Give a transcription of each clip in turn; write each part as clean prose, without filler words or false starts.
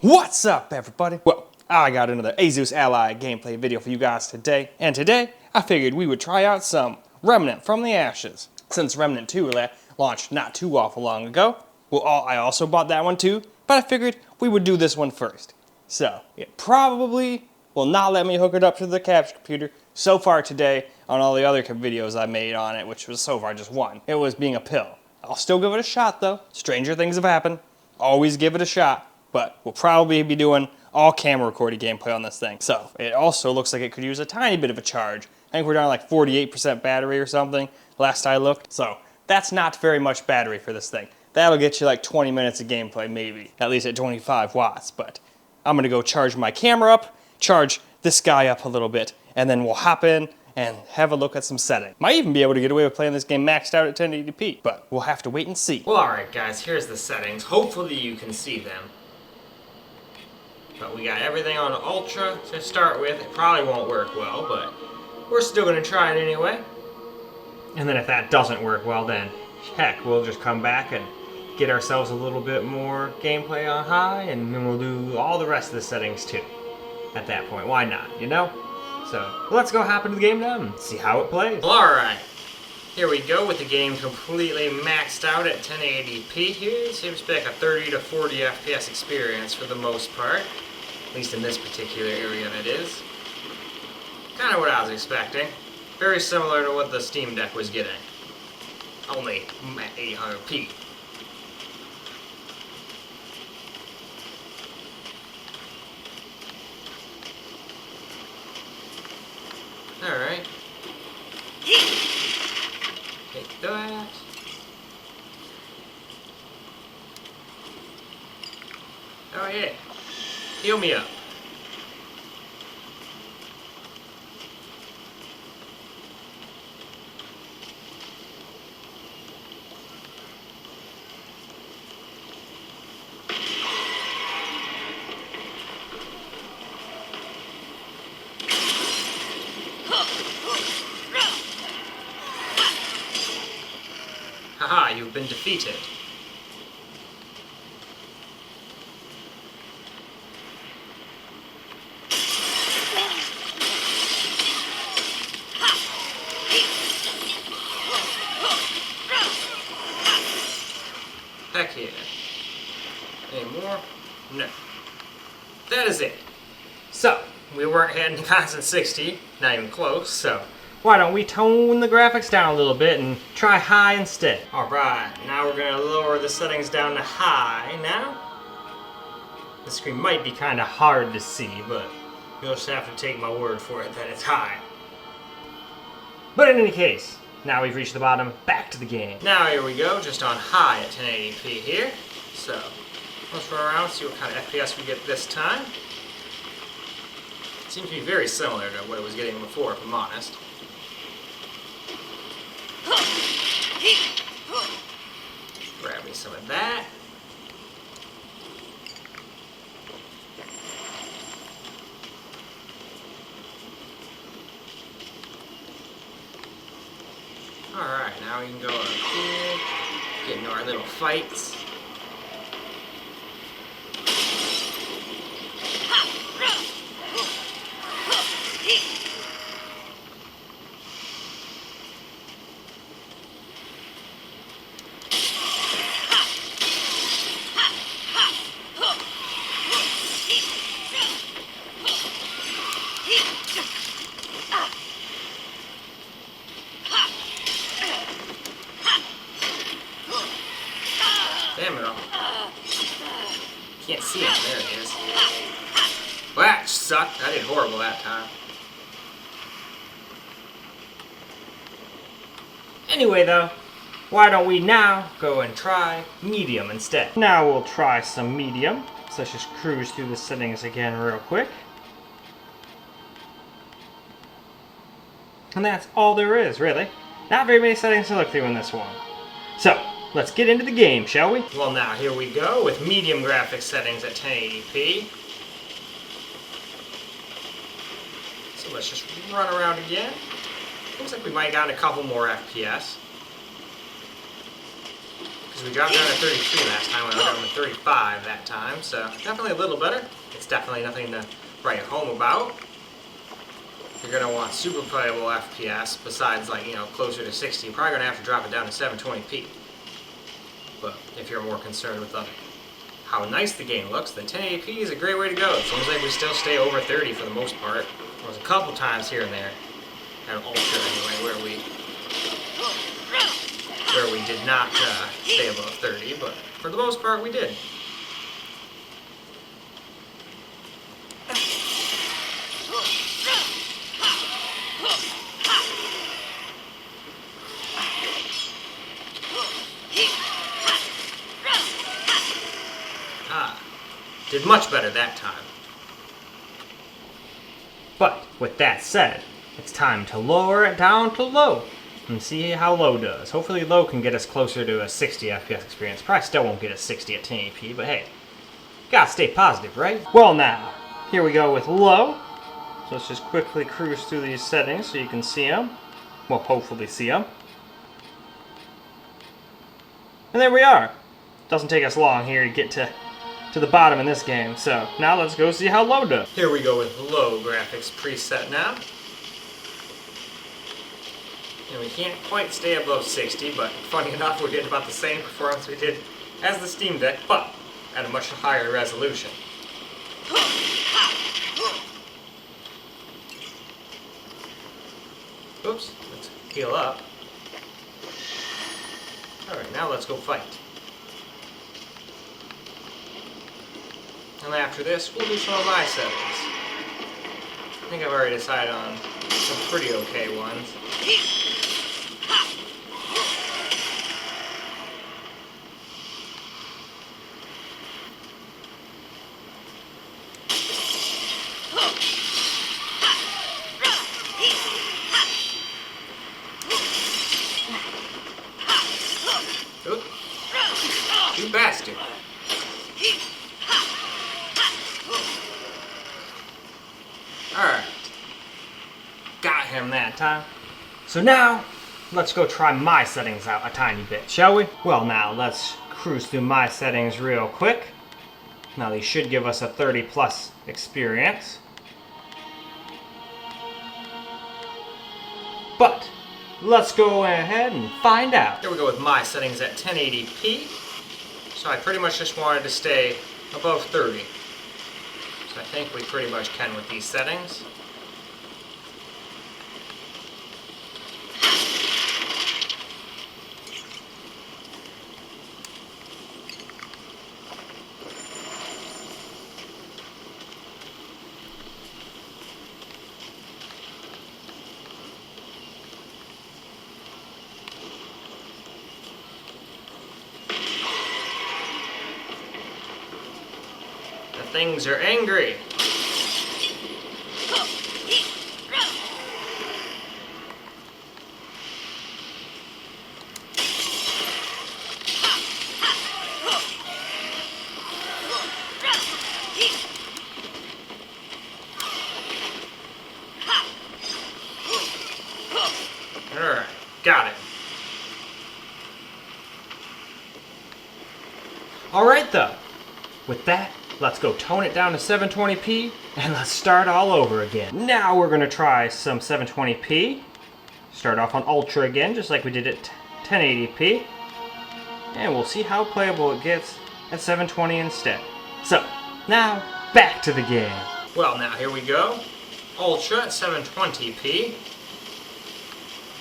What's up, everybody? Well, I got another Asus Ally gameplay video for you guys today, and today I figured we would try out some Remnant from the Ashes. Since Remnant 2 launched not too awful long ago, well, I also bought that one too, but I figured we would do this one first. So, it probably will not let me hook it up to the capture computer so far today on all the other videos I made on it, which was so far just one. It was being a pill. I'll still give it a shot though. Stranger things have happened. Always give it a shot. But we'll probably be doing all camera recorded gameplay on this thing. So it also looks like it could use a tiny bit of a charge. I think we're down to like 48% battery or something last I looked. So that's not very much battery for this thing. That'll get you like 20 minutes of gameplay maybe, at least at 25 watts. But I'm gonna go charge my camera up, charge this guy up a little bit, and then we'll hop in and have a look at some settings. Might even be able to get away with playing this game maxed out at 1080p, but we'll have to wait and see. Well, alright guys, here's the settings. Hopefully you can see them. But we got everything on Ultra to start with. It probably won't work well, but we're still going to try it anyway. And then if that doesn't work well, then heck, we'll just come back and get ourselves a little bit more gameplay on high, and then we'll do all the rest of the settings too. At that point, why not, you know? So, let's go hop into the game now and see how it plays. Well, alright. Here we go with the game completely maxed out at 1080p here. It seems to be like a 30 to 40 FPS experience for the most part. At least in this particular area that is. Kind of what I was expecting. Very similar to what the Steam Deck was getting. Only at 800p. Alright. Take that. Oh yeah. Heal me up. Haha, you've been defeated. Heck yeah. Any more? No. That is it. So, we weren't heading to constant 60, not even close, so why don't we tone the graphics down a little bit and try high instead. Alright, now we're going to lower the settings down to high now. The screen might be kind of hard to see, but you'll just have to take my word for it that it's high. But in any case, now we've reached the bottom, back to the game. Now here we go, just on high at 1080p here. So, let's run around and see what kind of FPS we get this time. It seems to be very similar to what it was getting before, if I'm honest. Grab me some of that. Alright, now we can go up here, get into our little fights. Damn it all. Can't see it. There it is. Well, that sucked. I did horrible that time. Anyway, though, why don't we now go and try medium instead? Now we'll try some medium. So let's just cruise through the settings again real quick. And that's all there is, really. Not very many settings to look through in this one. So, let's get into the game, shall we? Well now, here we go with medium graphics settings at 1080p. So let's just run around again. Looks like we might have gotten a couple more FPS. Because we dropped down to 33 last time, we went down to 35 that time, so definitely a little better. It's definitely nothing to write home about. You're going to want super playable FPS besides, like, you know, closer to 60. You're probably going to have to drop it down to 720p. But if you're more concerned with how nice the game looks, then 1080p is a great way to go. It seems like we still stay over 30 for the most part. There's a couple times here and there, at Ultra anyway, where we did not stay above 30, but for the most part we did. Did much better that time. But with that said, it's time to lower it down to low and see how low does. Hopefully low can get us closer to a 60 FPS experience. Probably still won't get us 60 at 1080p, but hey, gotta stay positive, right? Well now, here we go with low. So let's just quickly cruise through these settings so you can see them. Well, hopefully see them. And there we are. Doesn't take us long here to get to the bottom in this game. So now let's go see how low does. Here we go with low graphics preset now. And we can't quite stay above 60, but funny enough, we did about the same performance we did as the Steam Deck, but at a much higher resolution. Oops, let's heal up. Alright, now let's go fight. And after this, we'll do some of my settings. I think I've already decided on some pretty okay ones. Oop. You bastard. Alright. Got him that time. So now, let's go try my settings out a tiny bit, shall we? Well now, let's cruise through my settings real quick. Now these should give us a 30 plus experience. But, let's go ahead and find out. Here we go with my settings at 1080p. So I pretty much just wanted to stay above 30. So I think we pretty much can with these settings. Things are angry. Alright, got it. Alright though, with that, let's go tone it down to 720p and let's start all over again. Now we're going to try some 720p. Start off on Ultra again, just like we did at 1080p. And we'll see how playable it gets at 720 instead. So, now, back to the game. Well, now here we go. Ultra at 720p.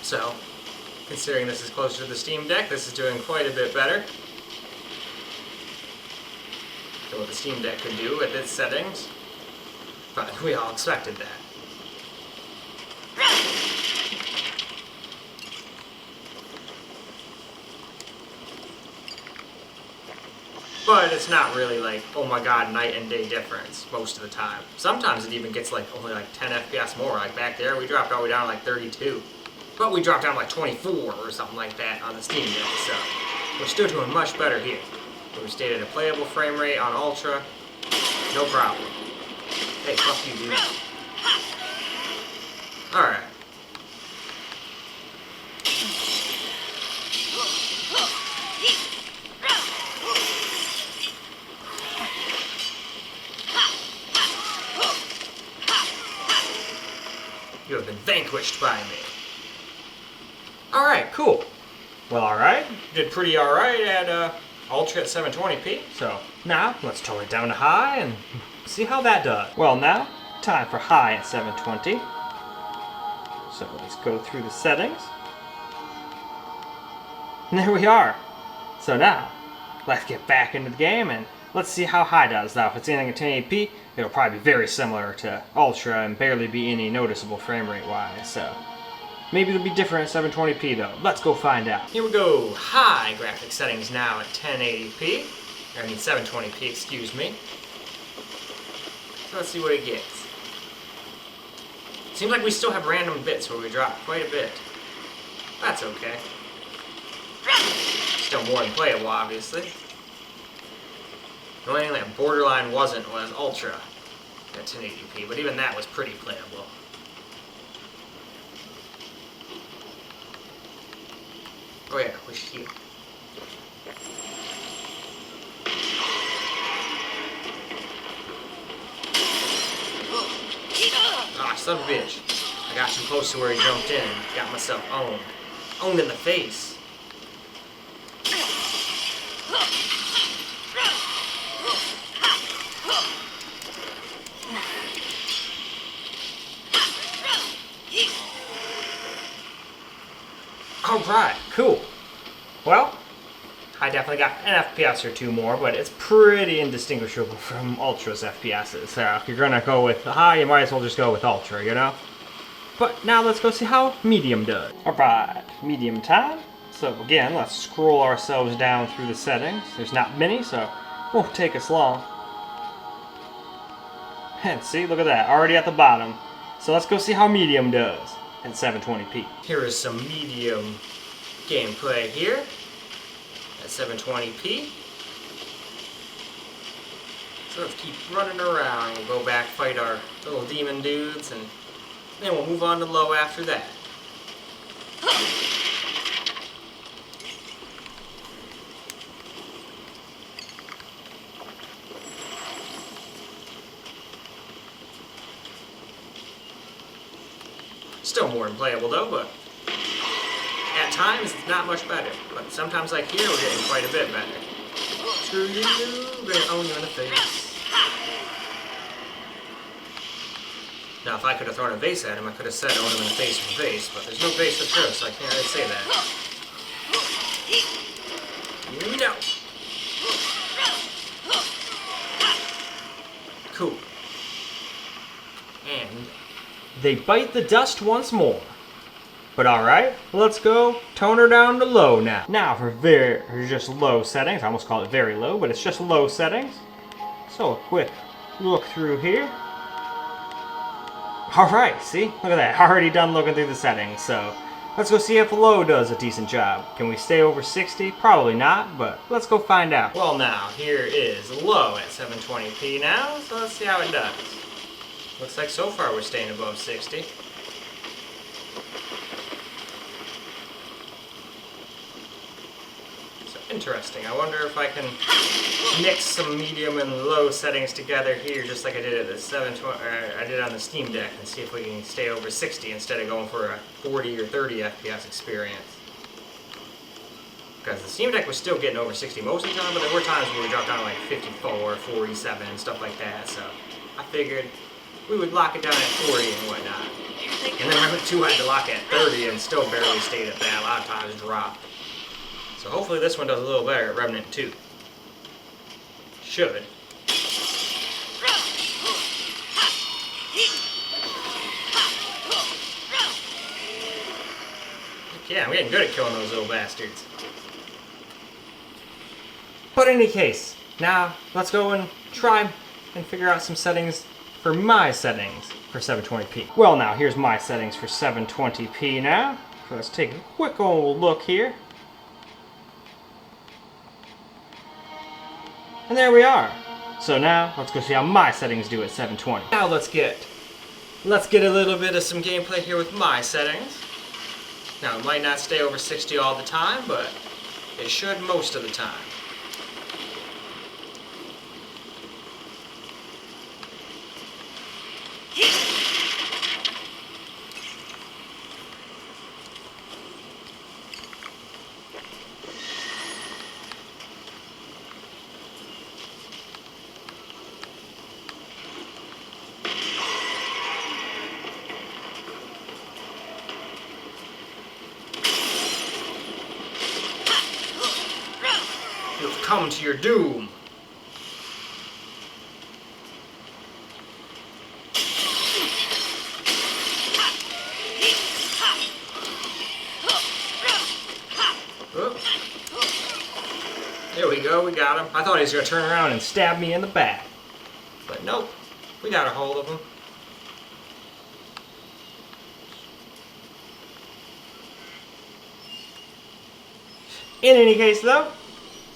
So, considering this is closer to the Steam Deck, this is doing quite a bit better than what the Steam Deck could do with its settings, but we all expected that. But it's not really like, oh my god, night and day difference most of the time. Sometimes it even gets like only like 10 FPS more. Like back there, we dropped all the way down to like 32. But we dropped down to like 24 or something like that on the Steam Deck, so we're still doing much better here. We stayed at a playable frame rate on Ultra, no problem. Hey, fuck you, dude. Alright. You have been vanquished by me. Alright, cool. Well, alright. Did pretty alright at Ultra at 720p. So now let's tone it down to high and see how that does. Well, now time for high at 720. So let's go through the settings. And there we are. So now let's get back into the game and let's see how high does. Now, if it's anything at 1080p, it'll probably be very similar to Ultra and barely be any noticeable frame rate wise. So maybe it'll be different at 720p though. Let's go find out. Here we go. High graphic settings now at 1080p. I mean 720p, excuse me. So let's see what it gets. Seems like we still have random bits where we drop quite a bit. That's okay. Still more than playable, obviously. The only thing that borderline wasn't was Ultra at 1080p, but even that was pretty playable. Oh yeah, we should heal. Ah, son of a bitch. I got too close to where he jumped in and got myself owned. Owned in the face. Alright, cool. Well, I definitely got an FPS or two more, but it's pretty indistinguishable from Ultra's FPSs. So if you're gonna go with high, you might as well just go with Ultra, you know? But now let's go see how medium does. Alright, medium time. So again, let's scroll ourselves down through the settings. There's not many, so it won't take us long. And see, look at that, already at the bottom. So let's go see how medium does at 720p. Here is some medium gameplay here at 720p. So let's keep running around. We'll go back, fight our little demon dudes, and then we'll move on to low after that. Still more than playable though, but at times it's not much better. But sometimes like here, we're getting quite a bit better. Screw you, we're gonna own you in the face. Now if I could have thrown a vase at him, I could have said own him in the face with a vase, but there's no vase to throw, so I can't really say that. No! Cool. And they bite the dust once more. But alright, let's go tone her down to low now. Now for just low settings, I almost call it very low, but it's just low settings. So a quick look through here. Alright, see? Look at that, already done looking through the settings. So let's go see if low does a decent job. Can we stay over 60? Probably not, but let's go find out. Well now, here is low at 720p now, so let's see how it does. Looks like so far we're staying above 60. So interesting. I wonder if I can mix some medium and low settings together here, just like I did at the 720. I did on the Steam Deck, and see if we can stay over 60 instead of going for a 40 or 30 FPS experience. Because the Steam Deck was still getting over 60 most of the time, but there were times where we dropped down to like 54, 47, and stuff like that. So I figured we would lock it down at 40 and whatnot. And then Remnant 2 had to lock at 30 and still barely stayed at that. A lot of times dropped. So hopefully this one does a little better at Remnant 2. Should. Yeah, I'm getting good at killing those little bastards. But in any case, now let's go and try and figure out some settings for my settings for 720p. Well now, here's my settings for 720p now. So let's take a quick old look here. And there we are. So now, let's go see how my settings do at 720. Now let's get a little bit of some gameplay here with my settings. Now it might not stay over 60 all the time, but it should most of the time. come to your doom. There we go, we got him. I thought he was going to turn around and stab me in the back. But nope, we got a hold of him. In any case though,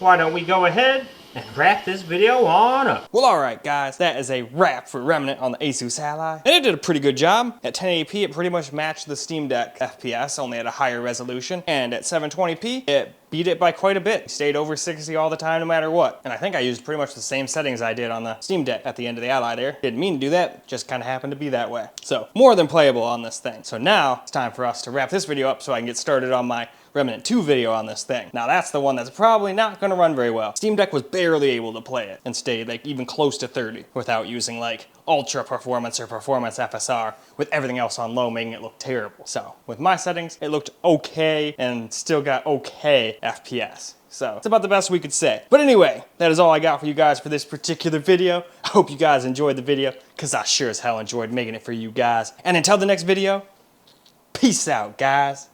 why don't we go ahead and wrap this video on up. Well, alright guys, that is a wrap for Remnant on the Asus Ally. And it did a pretty good job. At 1080p, it pretty much matched the Steam Deck FPS, only at a higher resolution. And at 720p, it beat it by quite a bit. It stayed over 60 all the time, no matter what. And I think I used pretty much the same settings I did on the Steam Deck at the end of the Ally there. Didn't mean to do that, just kind of happened to be that way. So, more than playable on this thing. So now, it's time for us to wrap this video up so I can get started on my Remnant 2 video on this thing. Now that's the one that's probably not gonna run very well. Steam Deck was barely able to play it and stay like even close to 30 without using like ultra performance or performance FSR with everything else on low, making it look terrible. So with my settings, it looked okay and still got okay FPS. So it's about the best we could say. But anyway, that is all I got for you guys for this particular video. I hope you guys enjoyed the video, because I sure as hell enjoyed making it for you guys. And until the next video, peace out, guys.